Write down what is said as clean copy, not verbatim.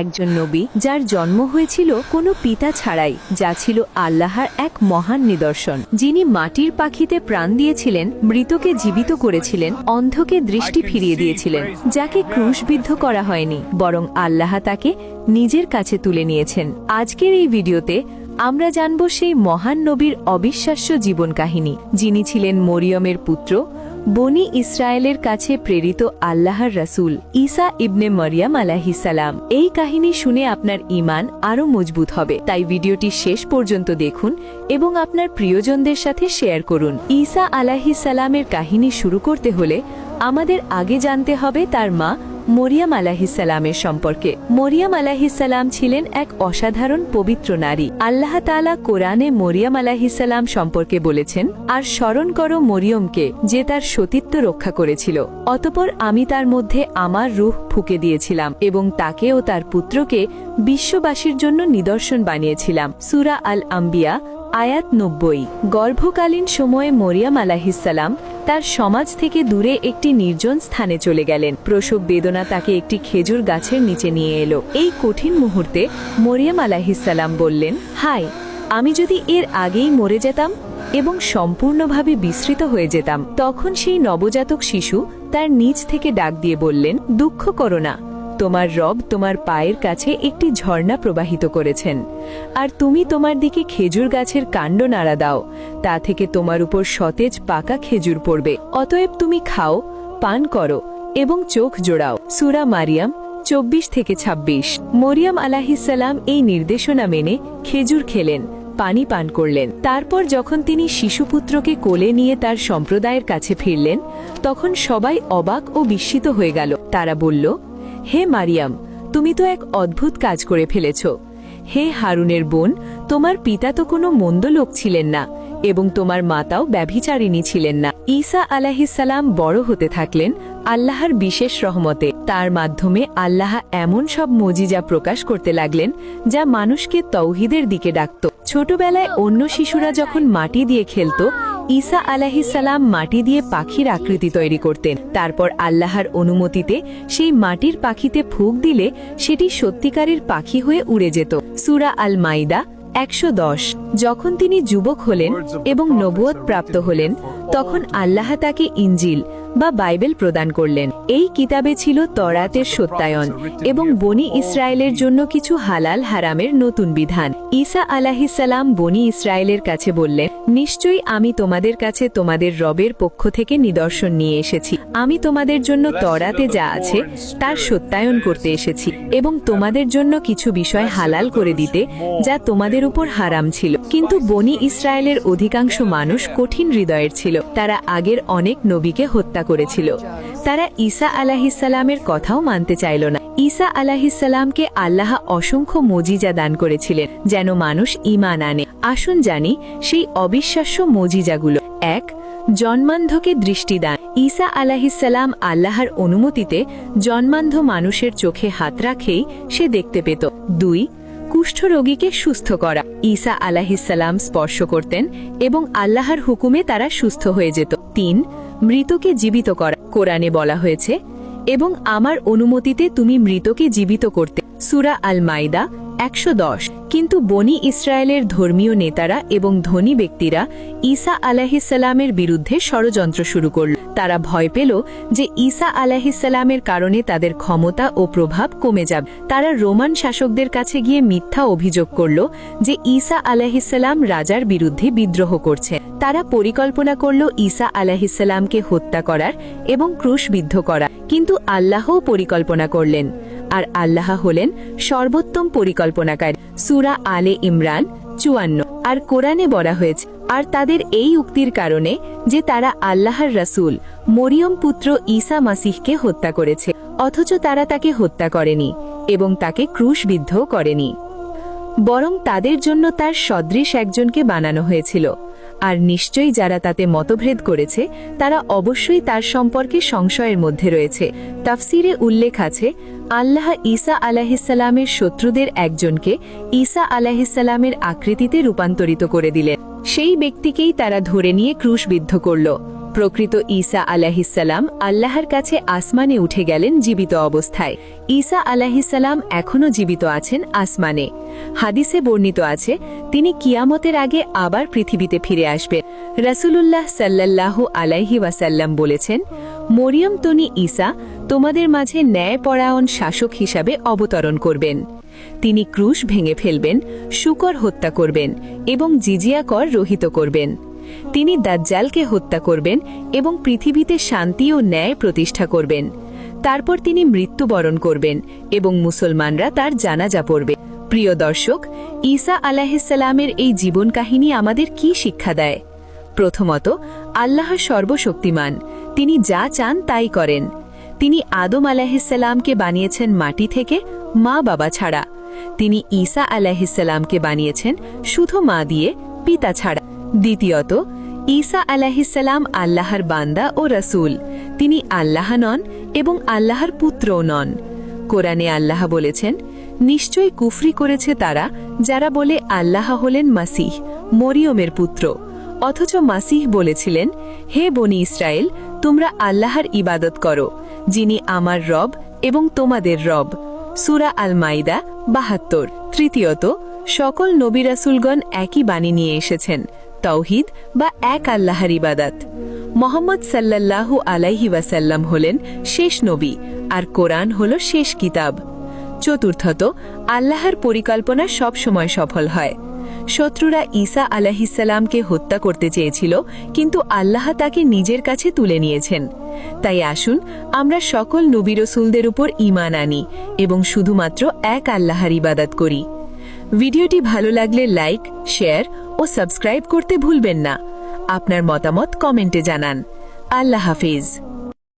একজন নবী যার জন্ম হয়েছিল কোনো পিতা ছাড়াই, যা ছিল আল্লাহর এক মহান নিদর্শন, যিনি মাটির পাখিতে প্রাণ দিয়েছিলেন, মৃতকে জীবিত করেছিলেন, অন্ধকে দৃষ্টি ফিরিয়ে দিয়েছিলেন, যাকে ক্রুশবিদ্ধ করা হয়নি, বরং আল্লাহ তাকে নিজের কাছে তুলে নিয়েছেন। আজকের এই ভিডিওতে আমরা জানব সেই মহান নবীর অবিশ্বাস্য জীবন কাহিনী, যিনি ছিলেন মরিয়মের পুত্র, বনি ইসরায়েলের কাছে প্রেরিত আল্লাহর রাসূল ঈসা ইবনে মরিয়ম আলাইহিস সালাম। এই কাহিনী শুনে আপনার ঈমান আরও মজবুত হবে, তাই ভিডিওটি শেষ পর্যন্ত দেখুন এবং আপনার প্রিয়জনদের সাথে শেয়ার করুন। ঈসা আলাইহিস সালামের কাহিনী শুরু করতে হলে আমাদের আগে জানতে হবে তার মা মরিয়ম আলাইহিস সালামের সম্পর্কে। মরিয়ম আলাইহিস সালাম ছিলেন এক অসাধারণ পবিত্র নারী। আল্লাহ তাআলা কোরআনে মরিয়ম আলাইহিস সালাম সম্পর্কে বলেছেন, আর স্মরণ করো মরিয়মকে, যে তার সতীত্ব রক্ষা করেছিল। অতঃপর আমি তার মধ্যে আমার রূহ ফুঁকে দিয়েছিলাম এবং তাকে ও তার পুত্রকে বিশ্ববাসীর জন্য নিদর্শন বানিয়েছিলাম। সূরা আল আম্বিয়া আয়াত 90। গর্ভকালীন সময়ে মরিয়ম আলাইহিস সালাম তার সমাজ থেকে দূরে একটি নির্জন স্থানে চলে গেলেন। প্রসব বেদনা তাকে একটি খেজুর গাছের নিচে নিয়ে এলো। এই কঠিন মুহূর্তে মরিয়ম আলাইহিস সালাম বললেন, হায়, আমি যদি এর আগেই মরে যেতাম এবং সম্পূর্ণভাবে বিস্মৃত হয়ে যেতাম। তখন সেই নবজাতক শিশু তার নিজ থেকে ডাক দিয়ে বললেন, দুঃখ করো না, তোমার রব তোমার পায়ের কাছে একটি ঝর্ণা প্রবাহিত করেছেন, আর তুমি তোমার দিকে খেজুর গাছের কাণ্ড নাড়া দাও, তা থেকে তোমার উপর সতেজ পাকা খেজুর পড়বে। অতএব তুমি খাও, পান করো এবং চোখ জোড়াও। সূরা মারিয়াম 24-26। মরিয়ম আলাইহিস সালাম এই নির্দেশনা মেনে খেজুর খেলেন, পানি পান করলেন। তারপর যখন তিনি শিশুপুত্রকে কোলে নিয়ে তার সম্প্রদায়ের কাছে ফিরলেন, তখন সবাই অবাক ও বিস্মিত হয়ে গেল। তারা বলল, হে মারিয়াম, তুমি তো এক অদ্ভুত কাজ করে ফেলেছ। হে হারুনের বোন, তোমার পিতা তো কোনো মন্দ লোক ছিলেন না এবং তোমার মাতাও ব্যভিচারিণী ছিলেন না। ঈসা আলাইহিস সালাম বড় হতে থাকলেন আল্লাহর বিশেষ রহমতে। তার মাধ্যমে আল্লাহ এমন সব মুজিজা প্রকাশ করতে লাগলেন, যা মানুষকে তৌহিদের দিকে ডাকত। ছোটবেলায় অন্য শিশুরা যখন মাটি দিয়ে খেলত, ঈসা আলাইহিস সালাম মাটি দিয়ে পাখির আকৃতি তৈরি করতেন। তারপর আল্লাহর অনুমতিতে সেই মাটির পাখিতে ফুঁক দিলে সেটি সত্যিকারের পাখি হয়ে উড়ে যেত। সূরা আল মাইদা 110। যখন তিনি যুবক হলেন এবং নবুয়ত প্রাপ্ত হলেন, তখন আল্লাহ তাকে ইনজিল বা বাইবেল প্রদান করলেন। এই কিতাবে ছিল তওরাতের সত্যায়ন এবং বনি ইসরায়েলের জন্য কিছু হালাল হারামের নতুন বিধান। ঈসা আলাইহিস সালাম বনি ইসরায়েলের কাছে বললেন, নিশ্চয়ই আমি তোমাদের কাছে তোমাদের রবের পক্ষ থেকে নিদর্শন নিয়ে এসেছি। আমি তোমাদের জন্য তওরাতে যা আছে তার সত্যায়ন করতে এসেছি এবং তোমাদের জন্য কিছু বিষয় হালাল করে দিতে, যা তোমাদের উপর হারাম ছিল। কিন্তু বনি ইসরায়েলের অধিকাংশ মানুষ কঠিন হৃদয়ের ছিল। তারা আগের অনেক নবীকে হত্যা করেছিল। তারা ঈসা আলাইহিস সালামের কথাও মানতে চাইল না। ঈসা আলাইহিস সালামকে আল্লাহ অসংখ্য মুজিজা দান করেছিলেন, যেন মানুষ ঈমান আনে। আসুন জানি সেই অবিশ্বাস্য মুজিজাগুলো। 1. জন্মান্ধকে দৃষ্টিদান। ঈসা আলাইহিস সালাম আল্লাহর অনুমতিতে জন্মান্ধ মানুষের চোখে হাত রাখেই সে দেখতে পেত। 2. কুষ্ঠরোগীকে সুস্থ করা। ঈসা আলাইহিস সালাম স্পর্শ করতেন এবং আল্লাহর হুকুমে তারা সুস্থ হয়ে যেত। 3. মৃতকে জীবিত করা। কোরআনে বলা হয়েছে, এবং আমার অনুমতিতে তুমি মৃতকে জীবিত করতে। সূরা আল মাইদা 110। কিন্তু বনি ইসরায়েলের ধর্মীয় নেতারা এবং ধনী ব্যক্তিরা ঈসা আলাইহিস সালামের বিরুদ্ধে ষড়যন্ত্র শুরু করল। তারা ভয় পেল যে ঈসা আলাইহিস সালামের কারণে তাদের ক্ষমতা ও প্রভাব কমে যাবে। তারা রোমান শাসকদের কাছে গিয়ে মিথ্যা অভিযোগ করল যে ঈসা আলাইহিস সালাম রাজার বিরুদ্ধে বিদ্রোহ করছে। তারা পরিকল্পনা করল ঈসা আলাইহিস সালামকে হত্যা করার এবং ক্রুশবিদ্ধ করা। কিন্তু আল্লাহও পরিকল্পনা করলেন, আর আল্লাহ হলেন সর্বোত্তম পরিকল্পনাকারী। সূরা আলে ইমরান 54। আর কোরআনে বলা হয়েছে, আর তাদের এই উক্তির কারণে যে তারা আল্লাহর রাসূল মরিয়ম পুত্র ঈসা মাসিহকে হত্যা করেছে, অথচ তারা তাকে হত্যা করেনি এবং তাকে ক্রুশবিদ্ধ করেনি, বরং তাদের জন্য তার সদৃশ একজনকে বানানো হয়েছিল। আর নিশ্চয়ই যারা তাতে মতভেদ করেছে, তারা অবশ্যই তার সম্পর্কে সংশয়ের মধ্যে রয়েছে। তাফসিরে উল্লেখ আছে, আল্লাহ ঈসা আলাইহিস সালামের শত্রুদের একজনকে ঈসা আলাইহিস সালামের আকৃতিতে রূপান্তরিত করে দিলেন। সেই ব্যক্তিকেই তারা ধরে নিয়ে ক্রুশবিদ্ধ করল। প্রকৃত ঈসা আলাইহিসসালাম আল্লাহর কাছে আসমানে উঠে গেলেন জীবিত অবস্থায়। ঈসা আলাইহিসসালাম এখনও জীবিত আছেন আসমানে। হাদিসে বর্ণিত আছে তিনি কিয়ামতের আগে আবার পৃথিবীতে ফিরে আসবেন। রাসূলুল্লাহ সাল্লাল্লাহু আলাইহি ওয়াসাল্লাম বলেছেন, মরিয়ম তনি ঈসা তোমাদের মাঝে ন্যায়পরায়ণ শাসক হিসাবে অবতরণ করবেন। তিনি ক্রুশ ভেঙে ফেলবেন, শূকর হত্যা করবেন এবং জিজিয়া কর রহিত করবেন। তিনি দাজ্জালকে হত্যা করবেন এবং পৃথিবীতে শান্তি ও ন্যায় প্রতিষ্ঠা করবেন। তারপর তিনি মৃত্যুবরণ করবেন এবং মুসলমানরা তার জানাজা পড়বে। প্রিয় দর্শক, ঈসা আলাইহিসসালামের এই জীবন কাহিনী আমাদের কি শিক্ষা দেয়? প্রথমত, আল্লাহ সর্বশক্তিমান, তিনি যা চান তাই করেন। তিনি আদম আলাইহিসসালামকে বানিয়েছেন মাটি থেকে, মা বাবা ছাড়া। তিনি ঈসা আলাইহিসসালামকে বানিয়েছেন শুধু মা দিয়ে, পিতা ছাড়া। দ্বিতীয়ত, ঈসা আলাইহিসসালাম আল্লাহর বান্দা ও রাসূল। তিনি আল্লাহ নন এবং আল্লাহর পুত্রও নন। কোরআনে আল্লাহ বলেছেন, নিশ্চয়ই কুফরি করেছে তারা যারা বলে আল্লাহ হলেন মাসিহ, মরিয়মের পুত্র। অথচ মাসিহ বলেছিলেন, হে বনি ইসরায়েল, তোমরা আল্লাহর ইবাদত করো, যিনি আমার রব এবং তোমাদের রব। সূরা আল মাইদা ৭২। তৃতীয়ত, সকল নবী রাসূলগণ একই বাণী নিয়ে এসেছেন, তাওহীদ বা এক আল্লাহর ইবাদত। মুহাম্মদ সাল্লাল্লাহু আলাইহি ওয়াসাল্লাম হলেন শেষ নবী, আর কোরআন হল শেষ কিতাব। চতুর্থত, আল্লাহর পরিকল্পনা সব সময় সফল হয়। শত্রুরা ঈসা আলাইহিসসালামকে হত্যা করতে চেয়েছিল, কিন্তু আল্লাহ তাকে নিজের কাছে তুলে নিয়েছেন। তাই আসুন আমরা সকল নবী রাসূলদের উপর ঈমান আনি এবং শুধুমাত্র এক আল্লাহর ইবাদত করি। ভিডিওটি ভালো লাগলে লাইক, শেয়ার ও সাবস্ক্রাইব করতে ভুলবেন না। আপনার মতামত কমেন্টে জানান। আল্লাহ হাফেজ।